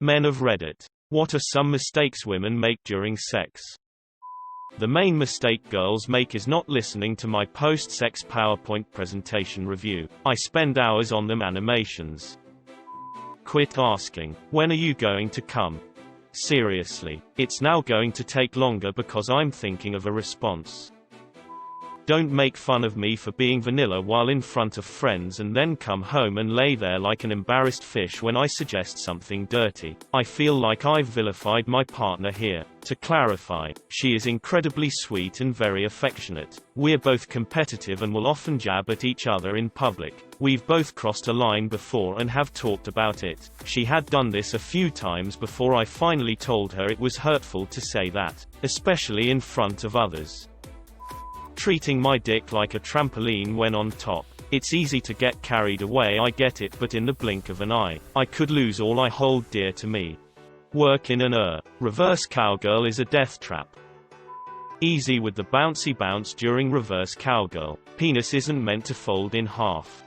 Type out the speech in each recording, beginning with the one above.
Men of Reddit. What are some mistakes women make during sex? The main mistake girls make is not listening to my post-sex PowerPoint presentation review. I spend hours on them animations. Quit asking, when are you going to come? Seriously, it's now going to take longer because I'm thinking of a response. Don't make fun of me for being vanilla while in front of friends and then come home and lay there like an embarrassed fish when I suggest something dirty. I feel like I've vilified my partner here. To clarify, she is incredibly sweet and very affectionate. We're both competitive and will often jab at each other in public. We've both crossed a line before and have talked about it. She had done this a few times before I finally told her it was hurtful to say that, especially in front of others. Treating my dick like a trampoline when on top. It's easy to get carried away, I get it, but in the blink of an eye, I could lose all I hold dear to me. Work in an reverse cowgirl is a death trap. Easy with the bouncy bounce during reverse cowgirl. Penis isn't meant to fold in half.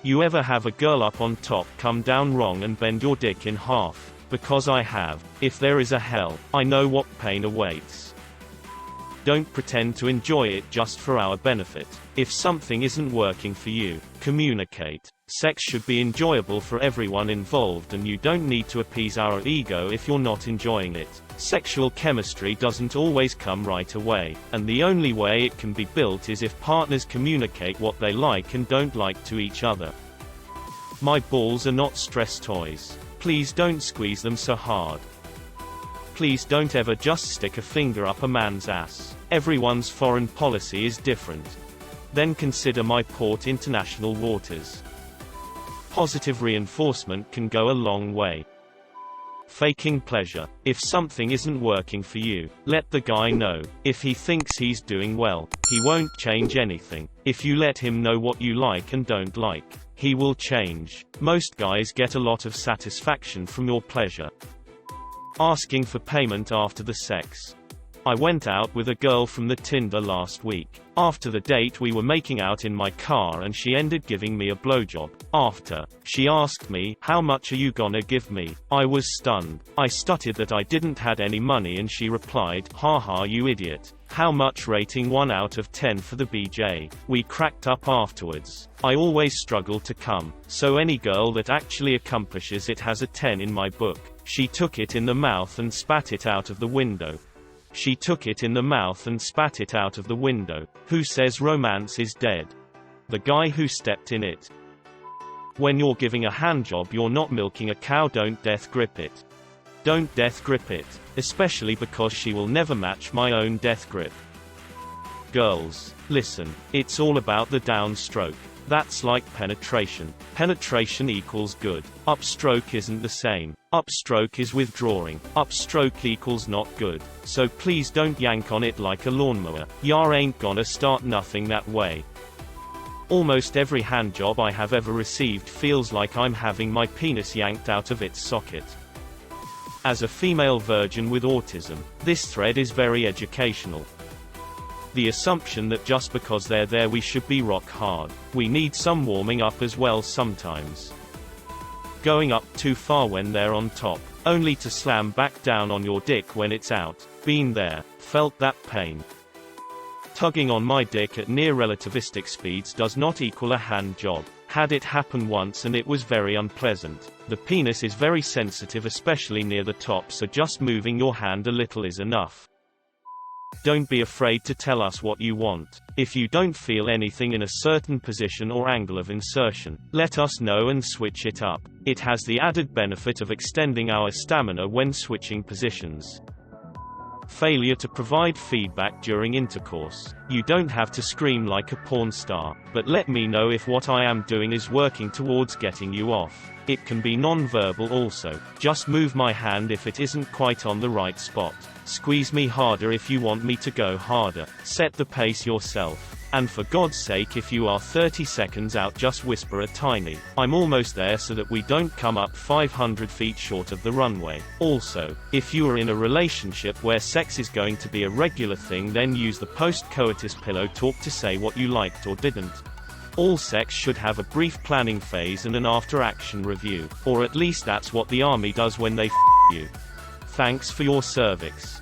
You ever have a girl up on top come down wrong and bend your dick in half? Because I have. If there is a hell, I know what pain awaits. Don't pretend to enjoy it just for our benefit. If something isn't working for you, communicate. Sex should be enjoyable for everyone involved and you don't need to appease our ego if you're not enjoying it. Sexual chemistry doesn't always come right away, and the only way it can be built is if partners communicate what they like and don't like to each other. My balls are not stress toys. Please don't squeeze them so hard. Please don't ever just stick a finger up a man's ass. Everyone's foreign policy is different. Then consider my port international waters. Positive reinforcement can go a long way. Faking pleasure. If something isn't working for you, let the guy know. If he thinks he's doing well, he won't change anything. If you let him know what you like and don't like, he will change. Most guys get a lot of satisfaction from your pleasure. Asking for payment after the sex. I went out with a girl from the Tinder last week. After the date we were making out in my car and she ended giving me a blowjob. After, she asked me, "How much are you gonna give me?" I was stunned. I stuttered that I didn't had any money and she replied, "Haha you idiot. How much?" Rating 1 out of 10 for the BJ. We cracked up afterwards. I always struggle to come, so any girl that actually accomplishes it has a 10 in my book. She took it in the mouth and spat it out of the window. She took it in the mouth and spat it out of the window. Who says romance is dead? The guy who stepped in it. When you're giving a handjob you're not milking a cow. Don't death grip it. Don't death grip it, especially because she will never match my own death grip. Girls, listen, it's all about the downstroke. That's like penetration. Penetration equals good. Upstroke isn't the same. Upstroke is withdrawing. Upstroke equals not good. So please don't yank on it like a lawnmower. Ya ain't gonna start nothing that way. Almost every handjob I have ever received feels like I'm having my penis yanked out of its socket. As a female virgin with autism, this thread is very educational. The assumption that just because they're there we should be rock hard. We need some warming up as well sometimes. Going up too far when they're on top, only to slam back down on your dick when it's out. Been there, felt that pain. Tugging on my dick at near relativistic speeds does not equal a hand job. Had it happen once and it was very unpleasant. The penis is very sensitive, especially near the top, so just moving your hand a little is enough. Don't be afraid to tell us what you want. If you don't feel anything in a certain position or angle of insertion, let us know and switch it up. It has the added benefit of extending our stamina when switching positions. Failure to provide feedback during intercourse. You don't have to scream like a porn star, but let me know if what I am doing is working towards getting you off. It can be non-verbal also. Just move my hand if it isn't quite on the right spot. Squeeze me harder if you want me to go harder. Set the pace yourself. And for God's sake, if you are 30 seconds out, just whisper a tiny, "I'm almost there," so that we don't come up 500 feet short of the runway. Also, if you are in a relationship where sex is going to be a regular thing, then use the post-coitus pillow talk to say what you liked or didn't. All sex should have a brief planning phase and an after-action review. Or at least that's what the army does when they you. Thanks for your cervix.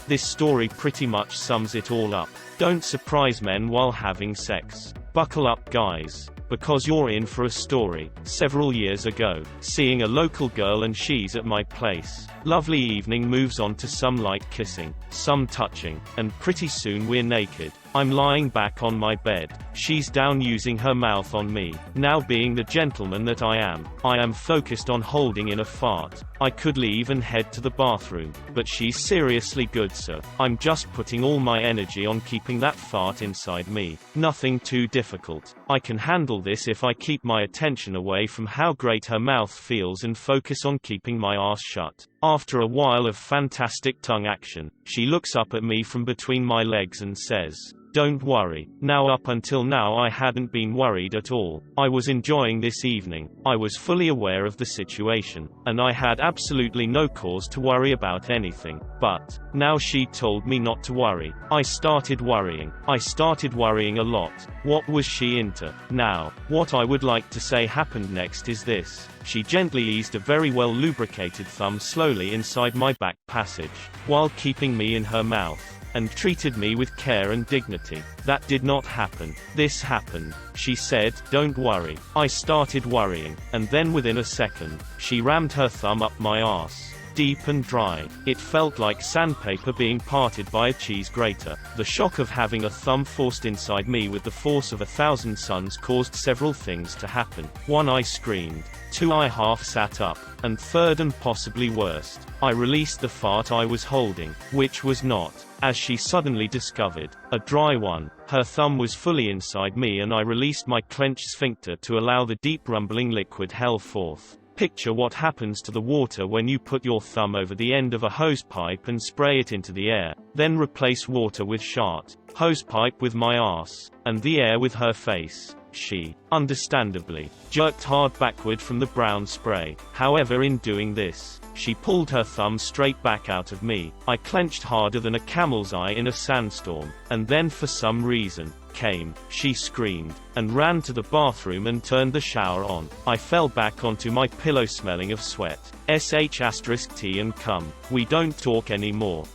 This story pretty much sums it all up. Don't surprise men while having sex. Buckle up guys, because you're in for a story. Several years ago, seeing a local girl and she's at my place. Lovely evening moves on to some light kissing, some touching, and pretty soon we're naked. I'm lying back on my bed. She's down using her mouth on me. Now being the gentleman that I am focused on holding in a fart. I could leave and head to the bathroom, but she's seriously good sir. I'm just putting all my energy on keeping that fart inside me. Nothing too difficult. I can handle this if I keep my attention away from how great her mouth feels and focus on keeping my ass shut. After a while of fantastic tongue action, she looks up at me from between my legs and says, "Don't worry." Now up until now I hadn't been worried at all. I was enjoying this evening. I was fully aware of the situation, and I had absolutely no cause to worry about anything. But now she told me not to worry. I started worrying. I started worrying a lot. What was she into? Now, what I would like to say happened next is this. She gently eased a very well lubricated thumb slowly inside my back passage, while keeping me in her mouth, and treated me with care and dignity. That did not happen. This happened. She said, "Don't worry." I started worrying, and then within a second, she rammed her thumb up my ass. Deep and dry. It felt like sandpaper being parted by a cheese grater. The shock of having a thumb forced inside me with the force of 1,000 suns caused several things to happen. 1. I screamed. 2. I half sat up. And 3rd and possibly worst, I released the fart I was holding, which was not, as she suddenly discovered, a dry one. Her thumb was fully inside me and I released my clenched sphincter to allow the deep rumbling liquid hell forth. Picture what happens to the water when you put your thumb over the end of a hose pipe and spray it into the air, then replace water with shart, hose pipe with my ass, and the air with her face. She, understandably, jerked hard backward from the brown spray. However, in doing this, she pulled her thumb straight back out of me. I clenched harder than a camel's eye in a sandstorm, and then for some reason, came. She screamed, and ran to the bathroom and turned the shower on. I fell back onto my pillow smelling of sweat. *T and cum. We don't talk anymore.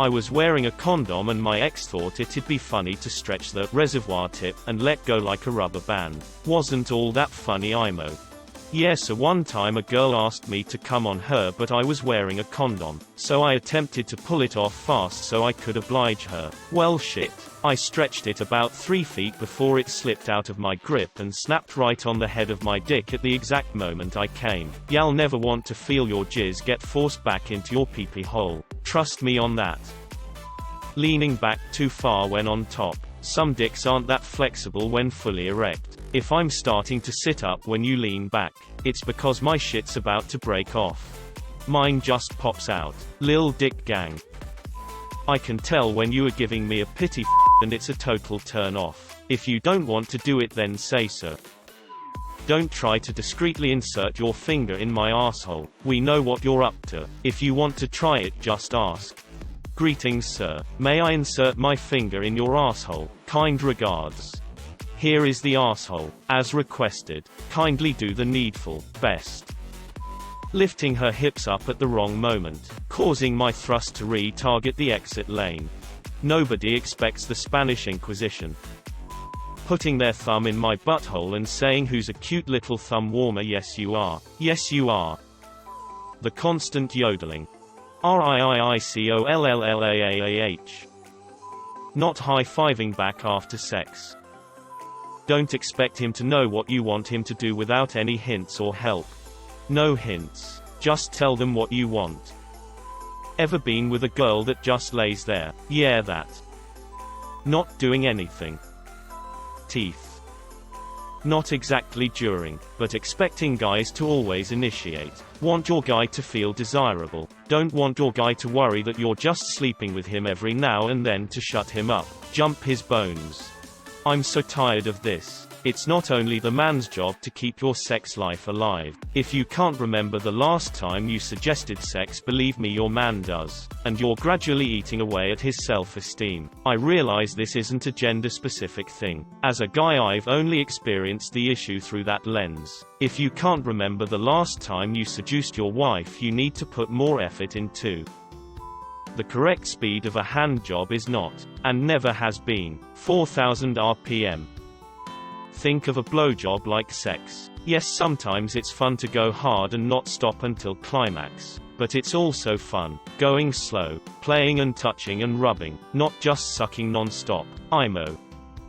I was wearing a condom and my ex thought it'd be funny to stretch the reservoir tip and let go like a rubber band. Wasn't all that funny IMO. Yes, one time a girl asked me to come on her but I was wearing a condom, so I attempted to pull it off fast so I could oblige her. Well shit. I stretched it about 3 feet before it slipped out of my grip and snapped right on the head of my dick at the exact moment I came. Y'all never want to feel your jizz get forced back into your pee-pee hole. Trust me on that. Leaning back too far when on top. Some dicks aren't that flexible when fully erect. If I'm starting to sit up when you lean back, it's because my shit's about to break off. Mine just pops out. Lil dick gang. I can tell when you are giving me a pity and it's a total turn off. If you don't want to do it then say so. Don't try to discreetly insert your finger in my asshole. We know what you're up to. If you want to try it just ask. Greetings sir. May I insert my finger in your asshole? Kind regards. Here is the asshole. As requested. Kindly do the needful. Best. Lifting her hips up at the wrong moment, causing my thrust to re-target the exit lane. Nobody expects the Spanish Inquisition. Putting their thumb in my butthole and saying who's a cute little thumb warmer. Yes you are. Yes you are. The constant yodeling. RIIICOLLLAAAH. Not high-fiving back after sex. Don't expect him to know what you want him to do without any hints or help. No hints. Just tell them what you want. Ever been with a girl that just lays there? Yeah, that. Not doing anything. Teeth. Not exactly during, but expecting guys to always initiate. Want your guy to feel desirable. Don't want your guy to worry that you're just sleeping with him every now and then to shut him up. Jump his bones. I'm so tired of this. It's not only the man's job to keep your sex life alive. If you can't remember the last time you suggested sex, believe me, your man does. And you're gradually eating away at his self-esteem. I realize this isn't a gender-specific thing. As a guy, I've only experienced the issue through that lens. If you can't remember the last time you seduced your wife, you need to put more effort into. The correct speed of a hand job is not, and never has been, 4000 RPM. Think of a blowjob like sex. Yes, sometimes it's fun to go hard and not stop until climax. But it's also fun, going slow, playing and touching and rubbing, not just sucking non-stop. IMO.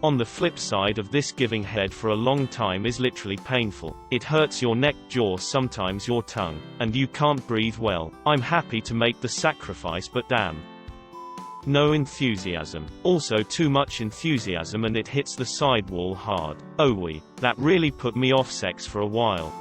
On the flip side of this, giving head for a long time is literally painful. It hurts your neck, jaw, sometimes your tongue, and you can't breathe well. I'm happy to make the sacrifice, but damn. No enthusiasm. Also too much enthusiasm and it hits the sidewall hard. Oh that really put me off sex for a while.